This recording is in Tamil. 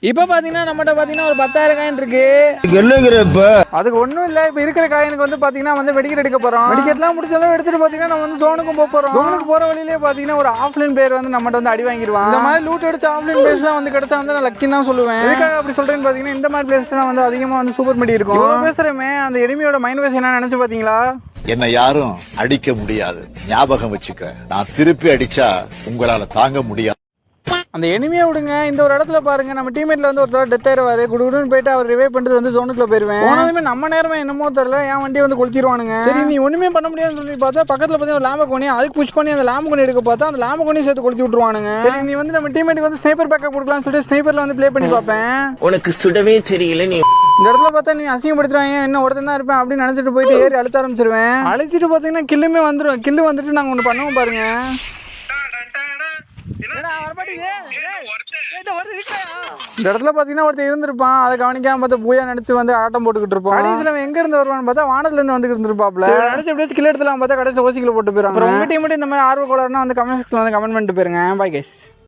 இப்போ பாத்தீங்கன்னா நம்மகிட்ட பாத்தீங்கன்னா ஒரு 10,000 காயின் இருக்கு. அதுக்கு ஒண்ணும் இல்ல. இப்போ இருக்கிற காயினுக்கு வந்து பாத்தீங்கன்னா வந்து வெடிக்கெட் எடுக்க போறோம். வெடிக்கெட்லாம் முடிச்சாலும் எடுத்துட்டு பாத்தீங்கன்னா நம்ம வந்து ஜோனுக்கும் போறோம். ஜோனுக்கு போற வழியிலே பாத்தீங்கன்னா ஒரு ஆஃப்லைன் பிளேயர் வந்து நம்மகிட்ட வந்து அடி வாங்கிடுவான். இந்த மாதிரி லூட் அடிச்ச ஆஃப்லைன் பிளேயர்ஸ்லாம் வந்து கிடைச்சா வந்து நான் லக்கின்னு தான் சொல்லுவேன். எதுக்காக அப்படி சொல்றேன்னு பாத்தீங்கன்னா இந்த மாதிரி பிளேஸ்லாம் வந்து அதிகமா வந்து சூப்பர் மெடி இருக்கும். பேசுறமே அந்த எனிமியோட மைண்ட் வாய்ஸ் என்ன நினைச்சு பாத்தீங்களா? என்னை யாரும் அடிக்க முடியாது, ஞாபகம் வச்சுக்க. நான் திருப்பி அடிச்சா உங்களால தாங்க முடியாது. அந்த எனிமையை விடுங்க. இந்த ஒரு இடத்துல பாருங்க, நம்ம டீமேட்ல வந்து ஒருத்தர் டெத் ஆயிருவாரு. குடுகுடுன்னு போயிட்டு அவர் ரிவைவ் பண்ணிட்டு வந்து ஜோனுக்குள்ள போயிருவேன். போனதுமே நம்ம நேரமே என்னமோ தெரியல, என் வண்டியை வந்து கொளுத்திடுவானுங்க. சரி நீ ஒண்ணுமே பண்ண முடியாதுன்னு சொல்லி பார்த்தா பக்கத்துல பார்த்தா ஒரு லாம்பகோனி, அதுக்கு புஷ் பண்ணி அந்த லாம்பகோனி எடுக்க பார்த்தா அந்த லாம்பகோனி சேர்த்து கொளுத்தி விட்டுருவானுங்க. சரி நீ வந்து நம்ம டீமேட்டுக்கு வந்து ஸ்னைப்பர் பேக்கப் கொடுக்கலாம்னு சொல்லிட்டு ஸ்னைப்பர்ல வந்து ப்ளே பண்ணி பார்ப்பேன். உனக்கு சுடவே தெரியல. நீ இந்த இடத்துல பார்த்தா நீ அசிங்கப்படுத்துறாங்க, என்ன ஒருத்தன் தான் இருப்பேன் அப்படின்னு நினைச்சிட்டு போயிட்டு ஏறி அழுத்த ஆரம்பிச்சிருவேன். அழுத்திட்டு பார்த்தீங்கன்னா கில்லுமே வந்துடும். கில்லு வந்துட்டு நாங்கள் ஒன்று பண்ணுவோம் பாருங்க. இந்த இடத்துல பாத்தீங்கன்னா ஒருத்தர் இருந்திருப்பான். அதை கவனிக்காம பார்த்து பூயா நினைச்சு வந்து ஆட்டம் போட்டுக்கிட்டு இருப்போம். கடைசியில எங்க இருந்து வருவான்னு பார்த்தா வானத்துல இருந்து வந்து இருந்திருப்பாப்ல. நினைச்சு எப்படியாச்சும் கில் எடுத்துலாம் பார்த்தா கடைசியில் ஓசிக்கில போட்டு போயிருவாங்க. உங்க டீம் இந்த மாதிரி ஆர்வ கோளாறுனா வந்து கமெண்ட் செக்ஷன்ல வந்து கமெண்ட் பண்ணிட்டு போயிருங்க. Bye guys.